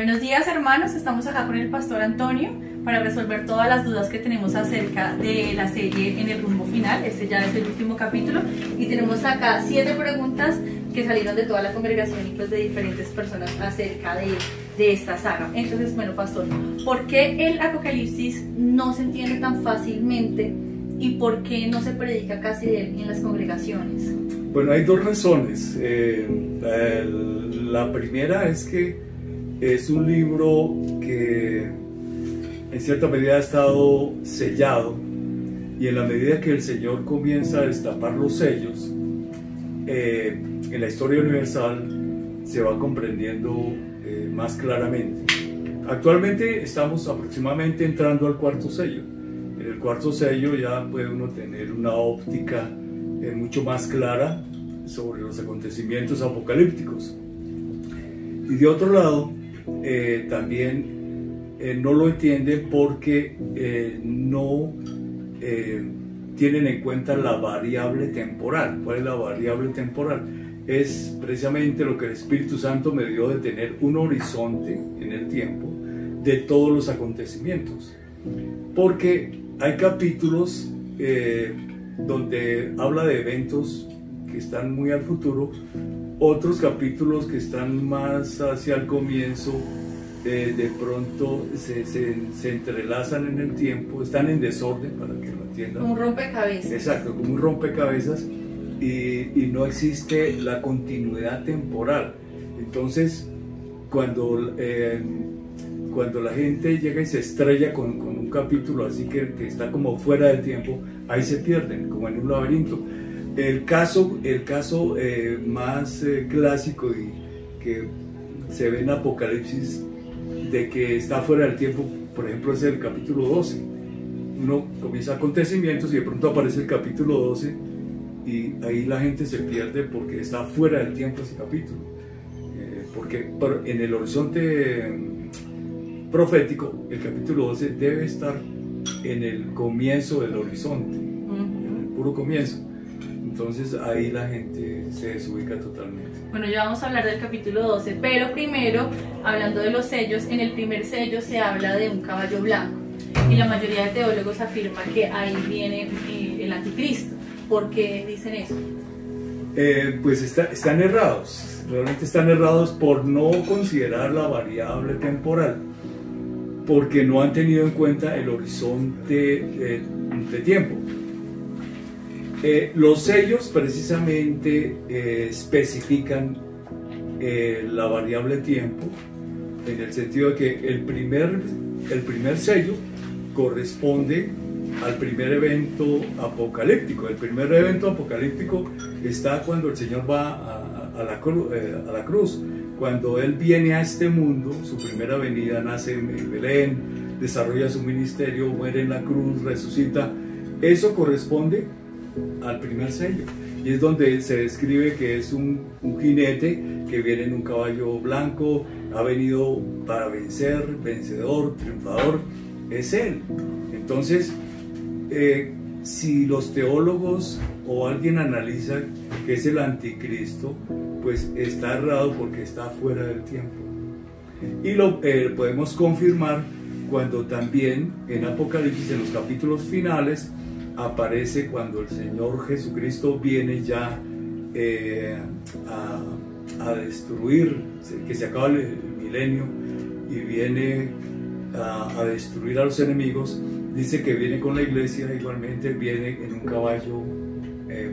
Buenos días, hermanos, estamos acá con el pastor Antonio para resolver todas las dudas que tenemos acerca de la serie En el rumbo final. Este ya es el último capítulo y tenemos acá 7 preguntas que salieron de toda la congregación y pues de diferentes personas acerca de esta saga. Entonces, bueno, pastor, ¿por qué el Apocalipsis no se entiende tan fácilmente y por qué no se predica casi de él en las congregaciones? Bueno, hay 2 razones. La primera es que es un libro que en cierta medida ha estado sellado, y en la medida que el Señor comienza a destapar los sellos en la historia universal se va comprendiendo más claramente. Actualmente estamos aproximadamente entrando al 4º sello. En el 4º sello ya puede uno tener una óptica mucho más clara sobre los acontecimientos apocalípticos. Y de otro lado, también no lo entienden porque no tienen en cuenta la variable temporal. ¿Cuál es la variable temporal? Es precisamente lo que el Espíritu Santo me dio de tener un horizonte en el tiempo de todos los acontecimientos. Porque hay capítulos donde habla de eventos que están muy al futuro, otros capítulos que están más hacia el comienzo, de pronto se entrelazan en el tiempo, están en desorden, para que lo entiendan. Como un rompecabezas. Exacto, como un rompecabezas, y no existe la continuidad temporal. Entonces, cuando la gente llega y se estrella con un capítulo así que está como fuera del tiempo, ahí se pierden, como en un laberinto. El caso más clásico y que se ve en Apocalipsis de que está fuera del tiempo, por ejemplo, es el capítulo 12. Uno comienza acontecimientos y de pronto aparece el capítulo 12 y ahí la gente se pierde porque está fuera del tiempo ese capítulo. Porque en el horizonte profético, el capítulo 12 debe estar en el comienzo del horizonte, en el puro comienzo. Entonces ahí la gente se desubica totalmente. Bueno, ya vamos a hablar del capítulo 12, pero primero, hablando de los sellos, en el primer sello se habla de un caballo blanco y la mayoría de teólogos afirma que ahí viene el anticristo. ¿Por qué dicen eso? Pues están errados, realmente están errados por no considerar la variable temporal, porque no han tenido en cuenta el horizonte de tiempo. Los sellos precisamente especifican la variable tiempo, en el sentido de que el primer sello corresponde al primer evento apocalíptico. El primer evento apocalíptico está cuando el Señor va a la cruz, cuando Él viene a este mundo. Su primera venida, nace en Belén, desarrolla su ministerio, muere en la cruz, resucita. Eso corresponde al primer sello, y es donde se describe que es un jinete que viene en un caballo blanco, ha venido para vencer, vencedor, triunfador, es Él. Entonces, si los teólogos o alguien analiza que es el anticristo, pues está errado porque está fuera del tiempo. Y lo podemos confirmar cuando también en Apocalipsis, en los capítulos finales, aparece cuando el Señor Jesucristo viene ya a destruir, que se acaba el milenio y viene a destruir a los enemigos. Dice que viene con la iglesia, igualmente viene en un caballo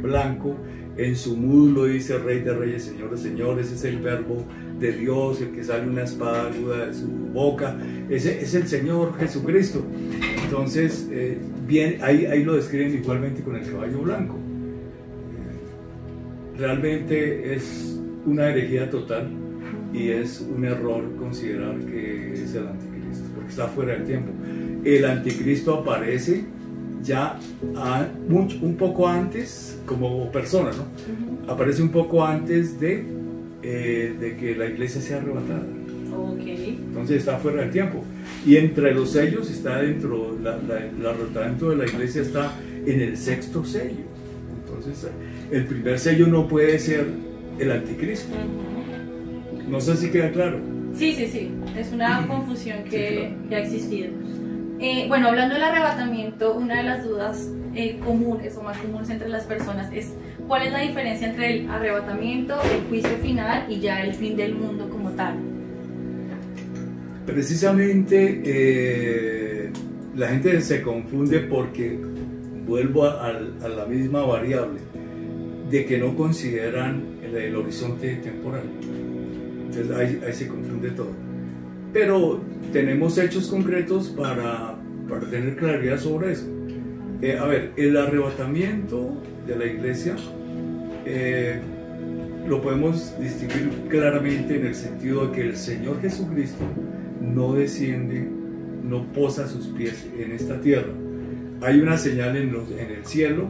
blanco, en su muslo dice Rey de Reyes, Señor de Señores. Es el verbo de Dios, el que sale una espada aguda de su boca, ese es el Señor Jesucristo. Entonces, bien, ahí lo describen igualmente con el caballo blanco. Realmente es una herejía total y es un error considerar que es el anticristo, porque está fuera del tiempo. El anticristo aparece ya un poco antes como persona, ¿no? Aparece un poco antes de que la iglesia sea arrebatada. Okay. Entonces está fuera del tiempo. Y entre los sellos está dentro, el arrebatamiento de la iglesia está en el 6º sello. Entonces el primer sello no puede ser el anticristo. No sé si queda claro. Sí, es una confusión que ha existido. Bueno, hablando del arrebatamiento, una de las dudas comunes o más comunes entre las personas es ¿cuál es la diferencia entre el arrebatamiento, el juicio final y ya el fin del mundo como tal? Precisamente la gente se confunde porque vuelvo a la misma variable de que no consideran el horizonte temporal. Entonces ahí se confunde todo. Pero tenemos hechos concretos para tener claridad sobre eso. A ver, el arrebatamiento de la iglesia lo podemos distinguir claramente en el sentido de que el Señor Jesucristo no desciende, no posa sus pies en esta tierra. Hay una señal en el cielo,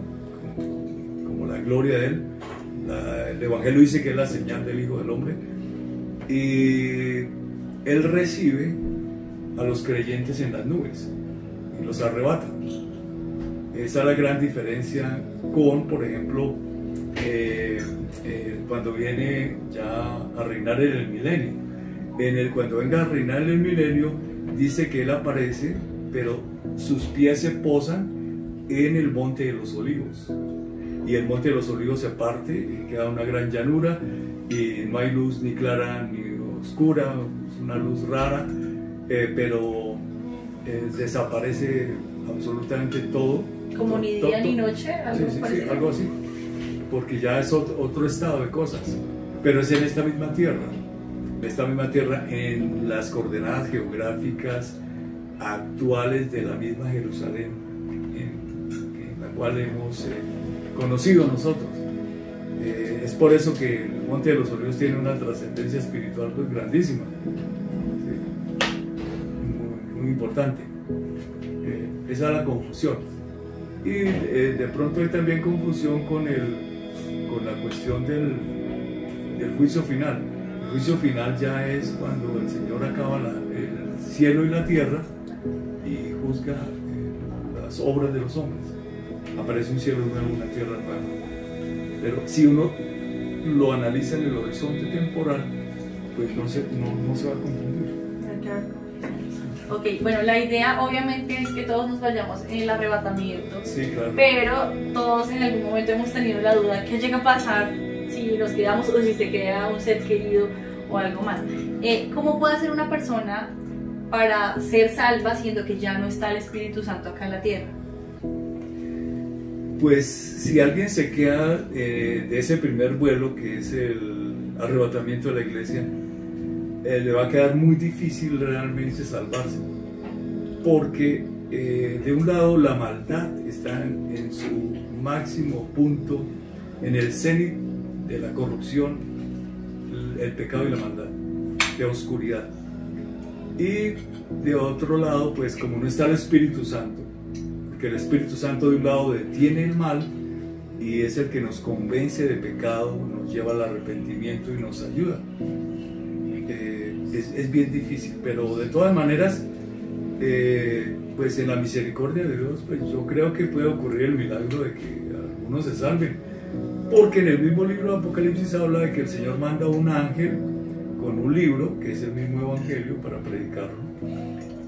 como la gloria de Él. El Evangelio dice que es la señal del Hijo del Hombre. Y Él recibe a los creyentes en las nubes y los arrebata. Esa es la gran diferencia con, por ejemplo, cuando viene ya a reinar en el milenio. Cuando venga a reinar en el milenio, dice que Él aparece, pero sus pies se posan en el monte de los olivos. Y el monte de los olivos se parte y queda una gran llanura y no hay luz ni clara ni oscura, es una luz rara, pero desaparece absolutamente todo. Como ni día ni noche, algo sí, algo así, porque ya es otro estado de cosas, pero es en esta misma tierra, en las coordenadas geográficas actuales de la misma Jerusalén, en la cual hemos conocido nosotros. Es por eso que el Monte de los Olivos tiene una trascendencia espiritual pues grandísima, ¿sí? Muy importante. Esa es la confusión. Y de pronto hay también confusión con la cuestión del juicio final. El juicio final ya es cuando el Señor acaba el cielo y la tierra y juzga las obras de los hombres. Aparece un cielo nuevo, una tierra nueva. Pero si uno lo analiza en el horizonte temporal, pues no se va a confundir. Ok, bueno, la idea obviamente es que todos nos vayamos en el arrebatamiento. Sí, claro. Pero todos en algún momento hemos tenido la duda, ¿qué llega a pasar si nos quedamos o si se queda un ser querido o algo más? ¿Cómo puede hacer una persona para ser salva siendo que ya no está el Espíritu Santo acá en la tierra? Pues si alguien se queda de ese primer vuelo, que es el arrebatamiento de la iglesia, le va a quedar muy difícil realmente salvarse, porque de un lado la maldad está en su máximo punto, en el cenit de la corrupción, el pecado y la maldad, de oscuridad, y de otro lado, pues como no está el Espíritu Santo, porque el Espíritu Santo de un lado detiene el mal y es el que nos convence de pecado, nos lleva al arrepentimiento y nos ayuda. Es bien difícil, pero de todas maneras, pues en la misericordia de Dios, pues yo creo que puede ocurrir el milagro de que algunos se salven, porque en el mismo libro de Apocalipsis habla de que el Señor manda un ángel con un libro, que es el mismo Evangelio, para predicarlo,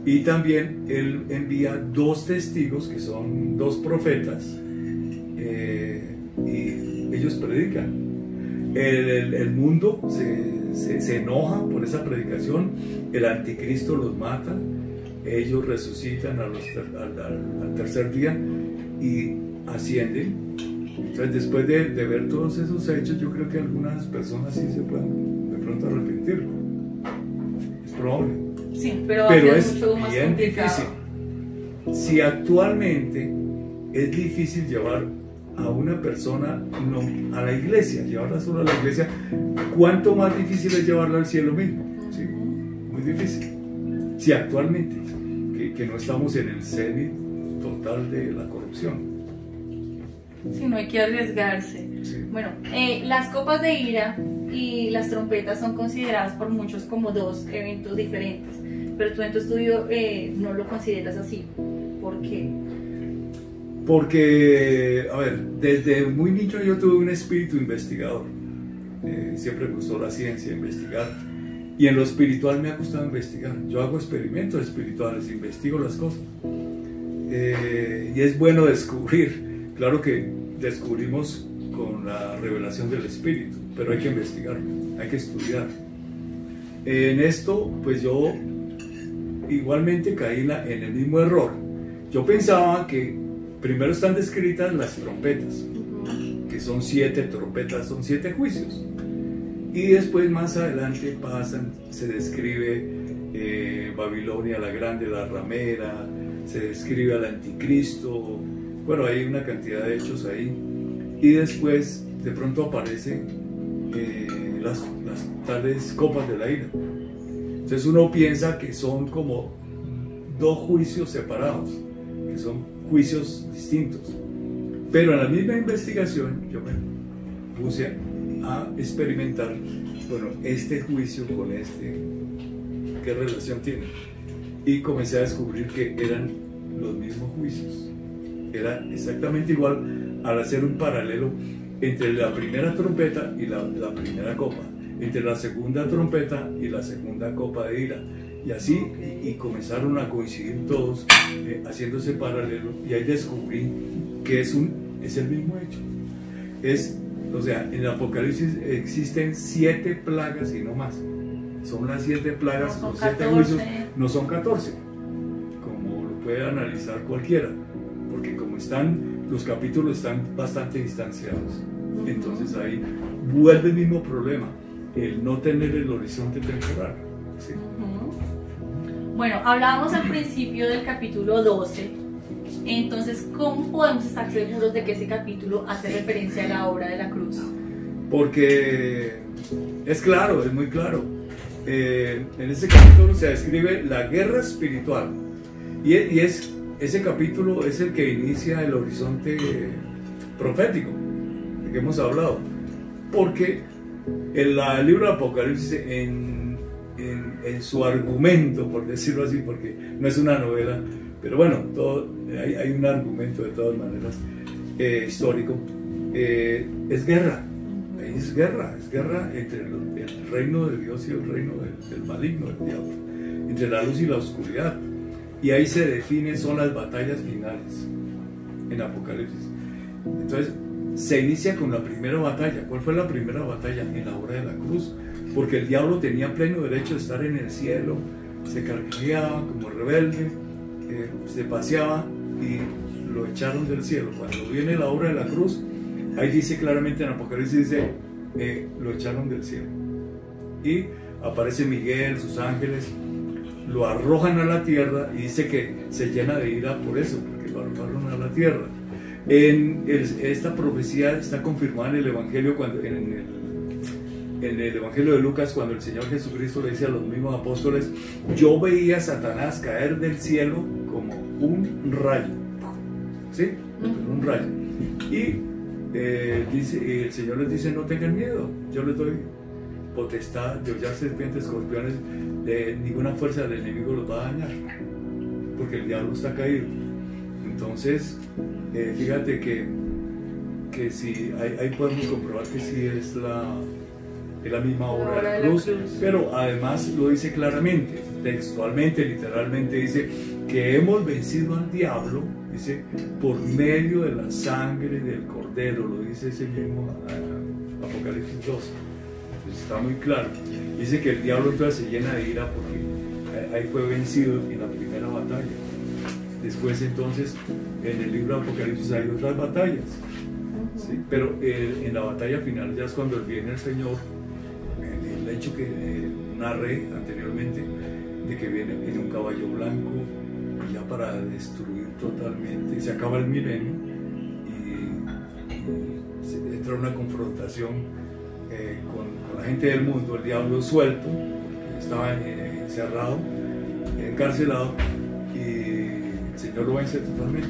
y también Él envía 2 testigos, que son 2 profetas, y ellos predican. El mundo se enoja por esa predicación, el anticristo los mata, ellos resucitan al tercer día y ascienden. Entonces, después de ver todos esos hechos, yo creo que algunas personas sí se pueden de pronto arrepentir. Es probable. Sí, pero es mucho más bien complicado. difícil. Si actualmente es difícil llevar a una persona a la iglesia, llevarla solo a la iglesia, ¿cuánto más difícil es llevarla al cielo mismo? ¿Sí? Muy difícil. Si actualmente, que no estamos en el cenit total de la corrupción. Sí, no hay que arriesgarse. Sí. Bueno, las copas de ira y las trompetas son consideradas por muchos como 2 eventos diferentes, pero tú en tu estudio no lo consideras así. ¿Por qué? Porque, a ver, desde muy niño yo tuve un espíritu investigador. Siempre me gustó la ciencia, investigar. Y en lo espiritual me ha gustado investigar. Yo hago experimentos espirituales, investigo las cosas. Y es bueno descubrir. Claro que descubrimos con la revelación del Espíritu, pero hay que investigar, hay que estudiar. En esto, pues yo igualmente caí en el mismo error. Yo pensaba que primero están descritas las trompetas, que son 7 trompetas, son 7 juicios. Y después más adelante se describe Babilonia la Grande, la ramera, se describe al anticristo, bueno, hay una cantidad de hechos ahí. Y después de pronto aparecen las tales copas de la ira. Entonces uno piensa que son como 2 juicios separados, que son juicios distintos. Pero en la misma investigación yo me puse a experimentar, bueno, este juicio con este, ¿qué relación tiene? Y comencé a descubrir que eran los mismos juicios. Era exactamente igual al hacer un paralelo entre la primera trompeta y la primera copa, entre la segunda trompeta y la segunda copa de ira. Y así, y comenzaron a coincidir todos haciendo ese paralelo, y ahí descubrí que es el mismo hecho. O sea, en el Apocalipsis existen 7 plagas y no más. Son las 7 plagas, no los son 7 juicios, no son 14, como lo puede analizar cualquiera, porque como los capítulos están bastante distanciados. Entonces ahí vuelve el mismo problema, el no tener el horizonte temporal. ¿Sí? Bueno, hablábamos al principio del capítulo 12. Entonces, ¿cómo podemos estar seguros de que ese capítulo hace referencia a la obra de la cruz? Porque es claro, es muy claro. En ese capítulo se describe la guerra espiritual, y ese capítulo es el que inicia el horizonte profético de que hemos hablado, porque el libro de Apocalipsis en su argumento, por decirlo así, porque no es una novela, pero bueno, hay un argumento de todas maneras histórico, es guerra. Es guerra entre el reino de Dios y el reino del maligno, del diablo, entre la luz y la oscuridad. Y ahí se definen, son las batallas finales en Apocalipsis. Entonces se inicia con la primera batalla. ¿Cuál fue la primera batalla? En la hora de la cruz, porque el diablo tenía pleno derecho de estar en el cielo, se carcajeaba como rebelde, se paseaba y lo echaron del cielo. Cuando viene la hora de la cruz, ahí dice claramente en Apocalipsis, dice, lo echaron del cielo. Y aparece Miguel, sus ángeles, lo arrojan a la tierra, y dice que se llena de ira por eso, porque lo arrojaron a la tierra. Esta profecía está confirmada en el Evangelio, en el Evangelio de Lucas, cuando el Señor Jesucristo le dice a los mismos apóstoles, yo veía a Satanás caer del cielo como un rayo. ¿Sí? Un rayo. Y el Señor les dice, no tengan miedo, yo les doy potestad de hollar serpientes, escorpiones, de ninguna fuerza del enemigo los va a dañar, porque el diablo está caído. Entonces, fíjate que sí, ahí podemos comprobar que sí es la misma obra de la cruz, pero además lo dice claramente, textualmente, literalmente dice que hemos vencido al diablo, dice, por medio de la sangre del Cordero, lo dice ese mismo Apocalipsis 12. Entonces está muy claro. Dice que el diablo entonces se llena de ira porque ahí fue vencido en la primera batalla. Después entonces en el libro de Apocalipsis hay otras batallas, ¿sí? Pero en la batalla final ya es cuando viene el Señor, el hecho que narré anteriormente, de que viene en un caballo blanco, ya para destruir totalmente, se acaba el milenio y entra una confrontación con la gente del mundo. El diablo es suelto, porque estaba encerrado, encarcelado, y el Señor lo vence totalmente,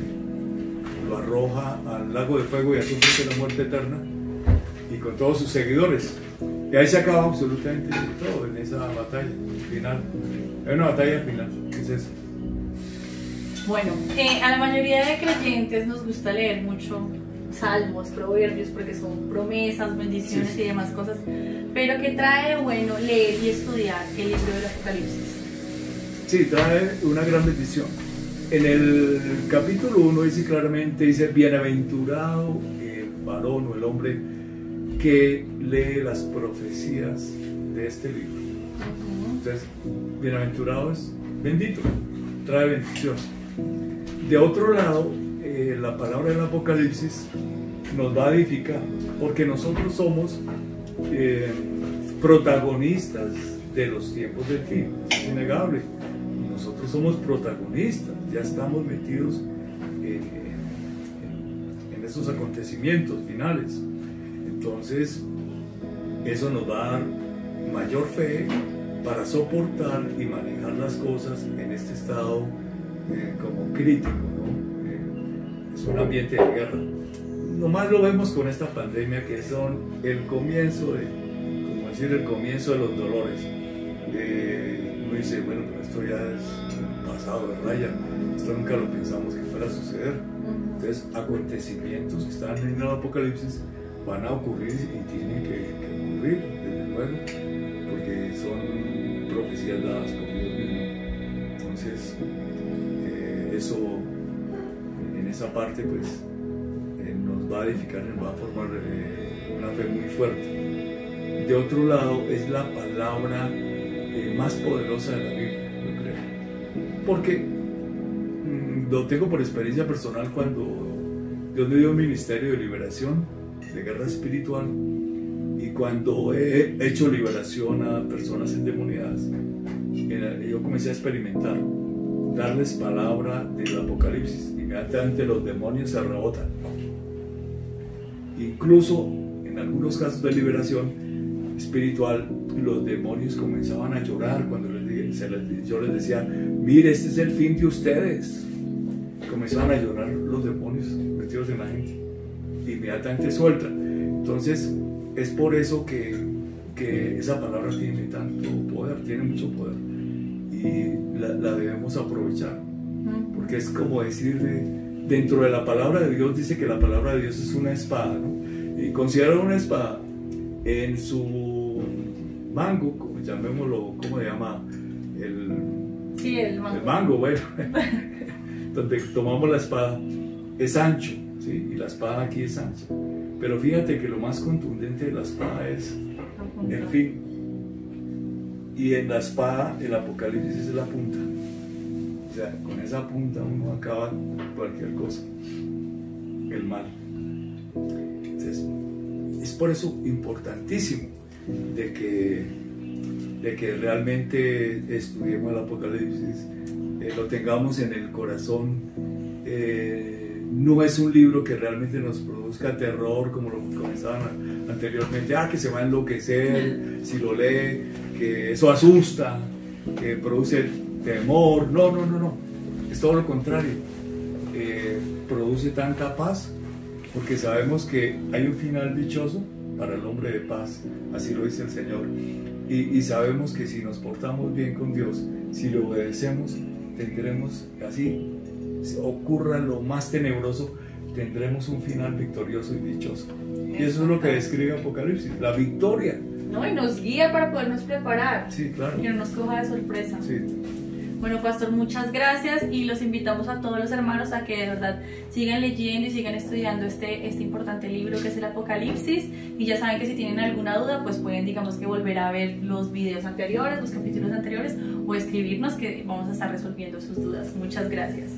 lo arroja al lago de fuego y azufre de la muerte eterna, y con todos sus seguidores. Y ahí se acaba absolutamente todo en esa batalla final. Hay una batalla final, ¿qué es eso? Bueno, a la mayoría de creyentes nos gusta leer mucho salmos, proverbios, porque son promesas, bendiciones Sí. y demás cosas. Pero ¿qué trae de bueno leer y estudiar el libro del Apocalipsis? Sí, trae una gran bendición. En el capítulo 1 dice claramente, dice, bienaventurado el varón o el hombre que lee las profecías de este libro. Entonces, bienaventurado es bendito, trae bendición. De otro lado, la palabra del Apocalipsis nos va a edificar, porque nosotros somos protagonistas de los tiempos del fin, es innegable. Nosotros somos protagonistas, ya estamos metidos en esos acontecimientos finales. Entonces, eso nos va a dar mayor fe para soportar y manejar las cosas en este estado como crítico, ¿no? Es un ambiente de guerra. Nomás lo vemos con esta pandemia, que son el comienzo de, como decir, el comienzo de los dolores. Uno dice, bueno, pero esto ya es pasado, ¿verdad? Ya, esto nunca lo pensamos que fuera a suceder. Entonces, acontecimientos que están en el Apocalipsis van a ocurrir y tienen que ocurrir, desde luego, porque son profecías dadas por Dios mismo. Entonces, eso, en esa parte, pues, nos va a edificar, nos va a formar una fe muy fuerte. De otro lado, es la palabra más poderosa de la Biblia, yo creo. Porque lo tengo por experiencia personal cuando Dios me dio un ministerio de liberación, de guerra espiritual, y cuando he hecho liberación a personas endemoniadas, yo comencé a experimentar, darles palabra del Apocalipsis, inmediatamente los demonios se rebotan. Incluso en algunos casos de liberación espiritual, los demonios comenzaban a llorar cuando yo les decía, mire, este es el fin de ustedes. Comenzaban a llorar los demonios metidos en la gente, inmediatamente suelta. Entonces, es por eso que esa palabra tiene tanto poder, tiene mucho poder, y la debemos aprovechar, porque es como decir, dentro de la palabra de Dios dice que la palabra de Dios es una espada, ¿no? Y considera una espada en su mango, como llamémoslo, ¿cómo se llama? El mango. El mango, bueno, donde tomamos la espada, es ancho, ¿sí? Y la espada aquí es ancha. Pero fíjate que lo más contundente de la espada es el fin. Y en la espada, el Apocalipsis es la punta. O sea, con esa punta uno acaba cualquier cosa, el mal. Entonces, es por eso importantísimo de que realmente estudiemos el Apocalipsis, lo tengamos en el corazón. No es un libro que realmente nos produzca terror, como lo comenzaban anteriormente, que se va a enloquecer si lo lee, que eso asusta, que produce temor. No, es todo lo contrario. Produce tanta paz, porque sabemos que hay un final dichoso para el hombre de paz, así lo dice el Señor, y sabemos que si nos portamos bien con Dios, si le obedecemos, tendremos, así ocurra lo más tenebroso, tendremos un final victorioso y dichoso. Y eso es lo que describe Apocalipsis, la victoria. ¿No? Y nos guía para podernos preparar. Sí, claro. Que no nos coja de sorpresa. Sí. Bueno, pastor, muchas gracias, y los invitamos a todos los hermanos a que de verdad sigan leyendo y sigan estudiando este importante libro que es el Apocalipsis, y ya saben que si tienen alguna duda pues pueden, digamos, que volver a ver los videos anteriores, los capítulos anteriores, o escribirnos, que vamos a estar resolviendo sus dudas. Muchas gracias.